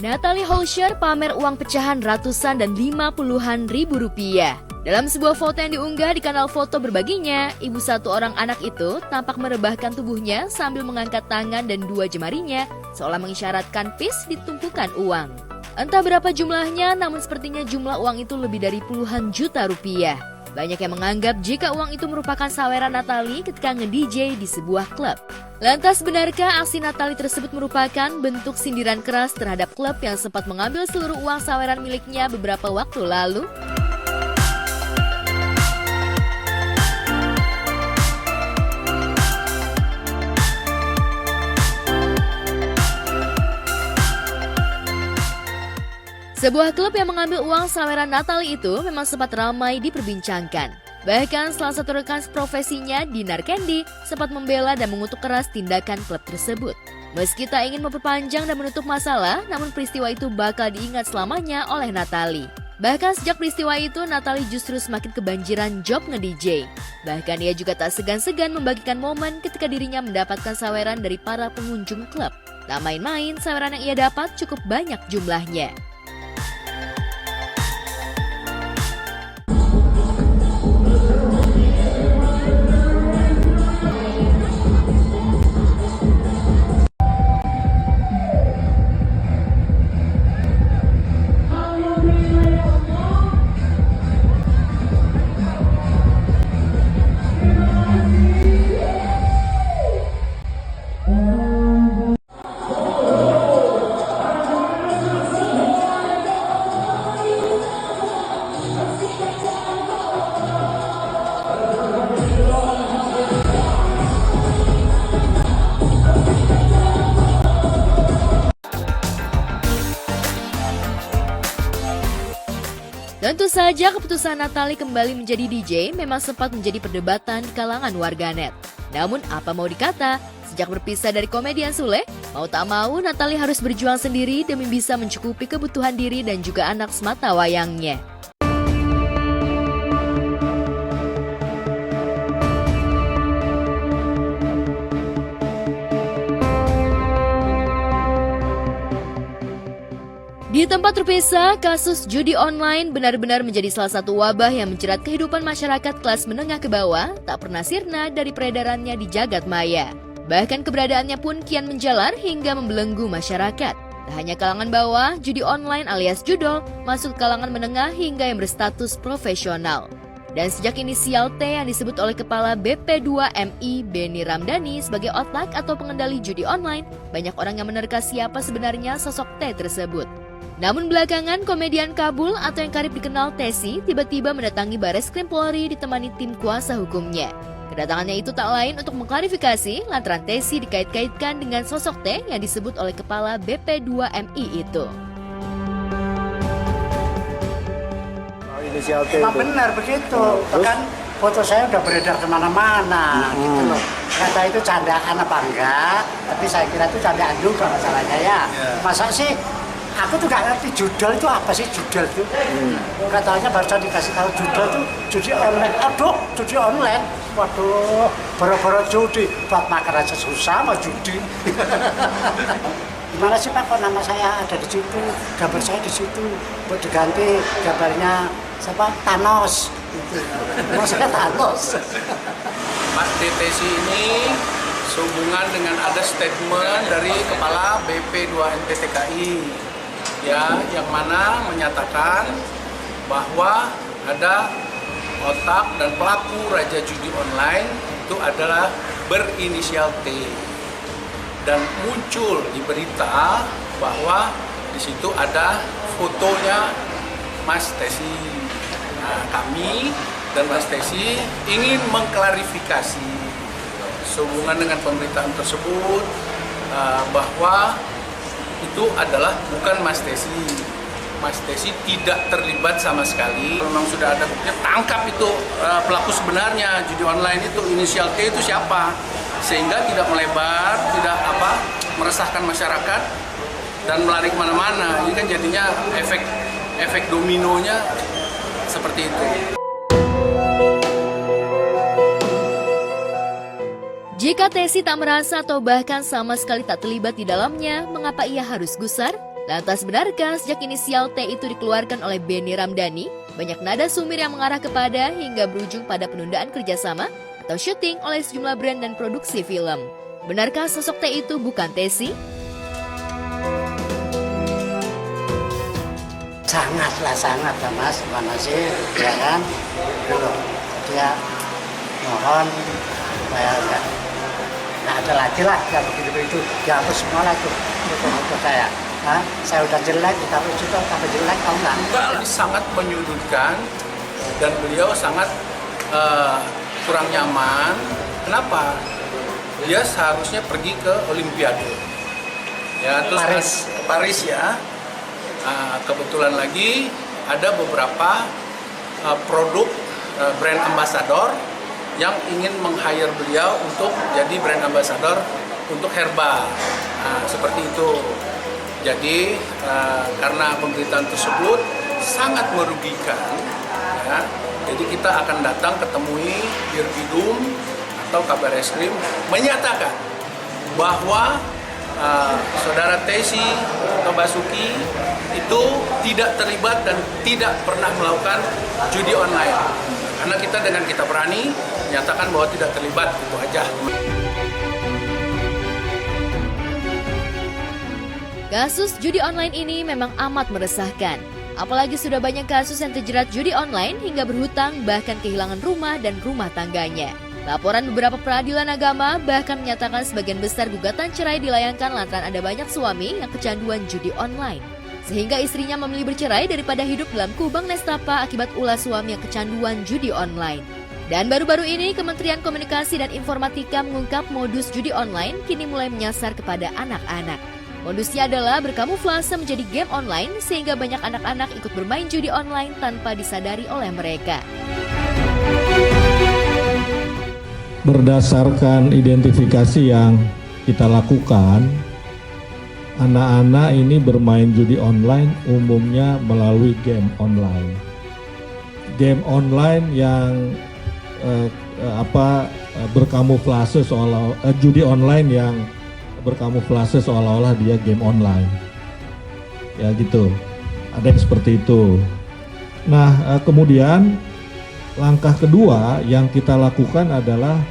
Natalie Holscher pamer uang pecahan ratusan dan 50-an ribu rupiah. Dalam sebuah foto yang diunggah di kanal foto berbaginya, ibu satu orang anak itu tampak merebahkan tubuhnya sambil mengangkat tangan dan dua jemarinya, seolah mengisyaratkan peace di tumpukan uang. Entah berapa jumlahnya, namun sepertinya jumlah uang itu lebih dari puluhan juta rupiah. Banyak yang menganggap jika uang itu merupakan saweran Natalie ketika nge-DJ di sebuah klub. Lantas benarkah aksi Natalie tersebut merupakan bentuk sindiran keras terhadap klub yang sempat mengambil seluruh uang saweran miliknya beberapa waktu lalu? Sebuah klub yang mengambil uang saweran Natalie itu memang sempat ramai diperbincangkan. Bahkan salah satu rekan profesinya, Dinar Candy, sempat membela dan mengutuk keras tindakan klub tersebut. Meski tak ingin memperpanjang dan menutup masalah, namun peristiwa itu bakal diingat selamanya oleh Natalie. Bahkan sejak peristiwa itu, Natalie justru semakin kebanjiran job nge-DJ. Bahkan ia juga tak segan-segan membagikan momen ketika dirinya mendapatkan saweran dari para pengunjung klub. Tak main-main, saweran yang ia dapat cukup banyak jumlahnya. Tentu saja keputusan Natalie kembali menjadi DJ memang sempat menjadi perdebatan di kalangan warganet. Namun apa mau dikata, sejak berpisah dari komedian Sule, mau tak mau Natalie harus berjuang sendiri demi bisa mencukupi kebutuhan diri dan juga anak semata wayangnya. Di tempat terpisah, kasus judi online benar-benar menjadi salah satu wabah yang menjerat kehidupan masyarakat kelas menengah ke bawah, tak pernah sirna dari peredarannya di jagat maya. Bahkan keberadaannya pun kian menjalar hingga membelenggu masyarakat. Tak hanya kalangan bawah, judi online alias judol masuk ke kalangan menengah hingga yang berstatus profesional. Dan sejak inisial T yang disebut oleh Kepala BP2MI Beni Ramdhani sebagai otak atau pengendali judi online, banyak orang yang menerka siapa sebenarnya sosok T tersebut. Namun belakangan komedian Kabul atau yang karib dikenal Tesi tiba-tiba mendatangi Bareskrim Polri ditemani tim kuasa hukumnya. Kedatangannya itu tak lain untuk mengklarifikasi lantaran Tesi dikait-kaitkan dengan sosok T yang disebut oleh Kepala BP2MI itu. Memang benar begitu, kan foto saya udah beredar kemana-mana gitu loh. Kata itu candaan apa enggak, tapi saya kira itu candaan juga masalahnya ya. Masa sih? Aku tuh gak ngerti judol itu apa sih judol itu. Katanya barusan dikasih tahu judol itu judi online. Aduh, judi online. Waduh, boro-boro judi. Buat makan aja susah mau judi. Gimana sih Pak kok nama saya ada di situ, gambar saya di situ. Buat diganti gambarnya siapa? Thanos. Gitu. Nama saya Thanos. Mas DTC ini sehubungan dengan ada statement dari Kepala BP2MI ya, yang mana menyatakan bahwa ada otak dan pelaku raja judi online itu adalah berinisial T, dan muncul di berita bahwa di situ ada fotonya Mas Tesi. Nah, kami dan Mas Tesi ingin mengklarifikasi sehubungan dengan pemberitaan tersebut bahwa itu adalah bukan Mas Tesi. Mas Tesi tidak terlibat sama sekali. Memang sudah ada buktinya, tangkap itu pelaku sebenarnya judi online itu, inisial T itu siapa, sehingga tidak melebar, tidak meresahkan masyarakat dan melari kemana-mana. Ini kan jadinya efek dominonya seperti itu. Jika Tesi tak merasa atau bahkan sama sekali tak terlibat di dalamnya, mengapa ia harus gusar? Lantas benarkah sejak inisial T itu dikeluarkan oleh Benny Ramdhani, banyak nada sumir yang mengarah kepada hingga berujung pada penundaan kerjasama atau syuting oleh sejumlah brand dan produksi film? Benarkah sosok T itu bukan Tessy? Sangat lah mas, mana sih, ya kan? Dulu dia mohon supaya nggak ada lagi lah yang begitu-begitu, dihapus semua lah itu foto saya. Hah? Saya udah jelek, ditaruh situ tambah jelek, tau nggak? Enggak, ini sangat menyudutkan dan beliau sangat kurang nyaman. Kenapa? Dia seharusnya pergi ke Olimpiade. Ya, terus Paris ya. Kebetulan lagi ada beberapa produk brand ambassador yang ingin meng-hire beliau untuk jadi brand ambassador untuk herbal. Seperti itu. Jadi karena pemberitaan tersebut sangat merugikan, ya, jadi kita akan datang ketemui Dirbidum atau Kabar Eskrim menyatakan bahwa saudara Tessy atau Basuki itu tidak terlibat dan tidak pernah melakukan judi online. Karena kita berani menyatakan bahwa tidak terlibat, itu aja. Kasus judi online ini memang amat meresahkan. Apalagi sudah banyak kasus yang terjerat judi online hingga berhutang bahkan kehilangan rumah dan rumah tangganya. Laporan beberapa peradilan agama bahkan menyatakan sebagian besar gugatan cerai dilayangkan lantaran ada banyak suami yang kecanduan judi online. Sehingga istrinya memilih bercerai daripada hidup dalam kubang nestapa akibat ulah suami yang kecanduan judi online. Dan baru-baru ini Kementerian Komunikasi dan Informatika mengungkap modus judi online kini mulai menyasar kepada anak-anak. Modusnya adalah berkamuflase menjadi game online sehingga banyak anak-anak ikut bermain judi online tanpa disadari oleh mereka. Berdasarkan identifikasi yang kita lakukan, anak-anak ini bermain judi online umumnya melalui game online. Game online yang berkamuflase judi online yang berkamuflase seolah-olah dia game online. Ya gitu. Ada yang seperti itu. Nah, kemudian langkah kedua yang kita lakukan adalah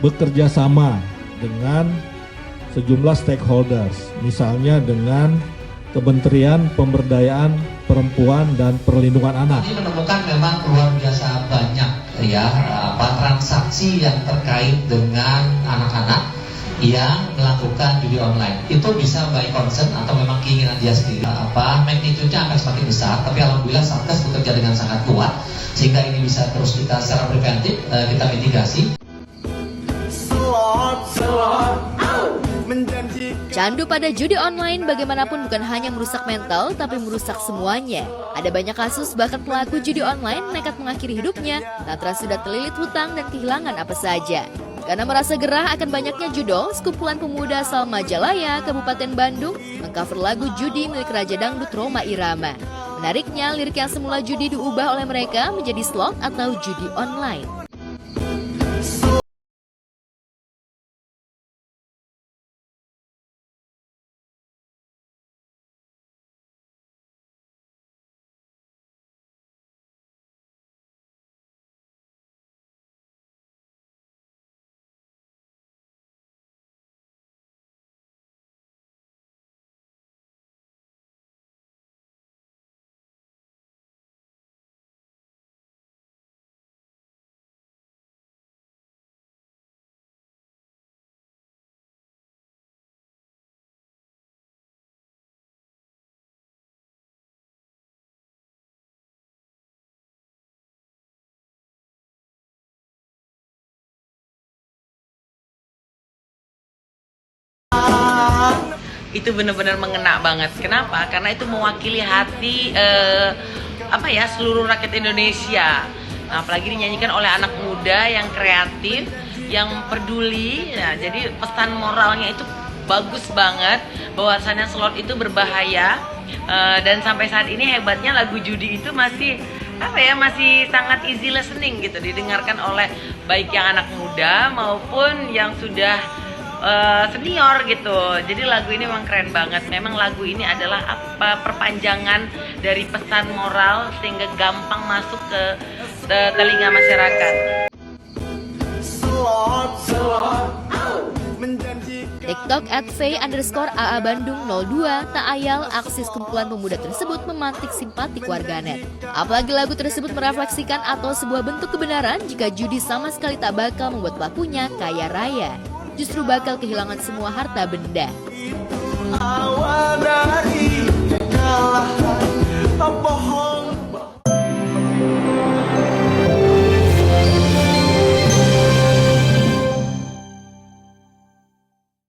bekerja sama dengan sejumlah stakeholders, misalnya dengan Kementerian Pemberdayaan Perempuan dan Perlindungan Anak. Kami menemukan memang luar biasa banyak ya transaksi yang terkait dengan anak-anak yang melakukan judi online. Itu bisa by concern atau memang keinginan dia sendiri. Magnitude-nya akan semakin besar, tapi alhamdulillah Satgas bekerja dengan sangat kuat sehingga ini bisa terus kita secara preventif kita mitigasi. Candu pada judi online bagaimanapun bukan hanya merusak mental, tapi merusak semuanya. Ada banyak kasus bahkan pelaku judi online nekat mengakhiri hidupnya lantaran sudah terlilit hutang dan kehilangan apa saja. Karena merasa gerah akan banyaknya judol, sekumpulan pemuda asal Majalaya, Kabupaten Bandung, mengcover lagu judi milik Raja Dangdut Rhoma Irama. Menariknya, lirik yang semula judi diubah oleh mereka menjadi slot atau judi online. Itu benar-benar mengena banget. Kenapa? Karena itu mewakili hati seluruh rakyat Indonesia. Nah, apalagi dinyanyikan oleh anak muda yang kreatif, yang peduli. Nah, jadi pesan moralnya itu bagus banget. Bahwasannya slot itu berbahaya. Dan sampai saat ini hebatnya lagu judi itu masih sangat easy listening gitu, didengarkan oleh baik yang anak muda maupun yang sudah senior gitu. Jadi lagu ini memang keren banget. Memang lagu ini adalah perpanjangan dari pesan moral sehingga gampang masuk ke telinga masyarakat. TikTok @v_aa Bandung 02 tak ayal aksi kumpulan pemuda tersebut memantik simpatik warganet. Apalagi lagu tersebut merefleksikan atau sebuah bentuk kebenaran jika judi sama sekali tak bakal membuat pelakunya kaya raya. Justru bakal kehilangan semua harta benda. Awal dari kekalahan.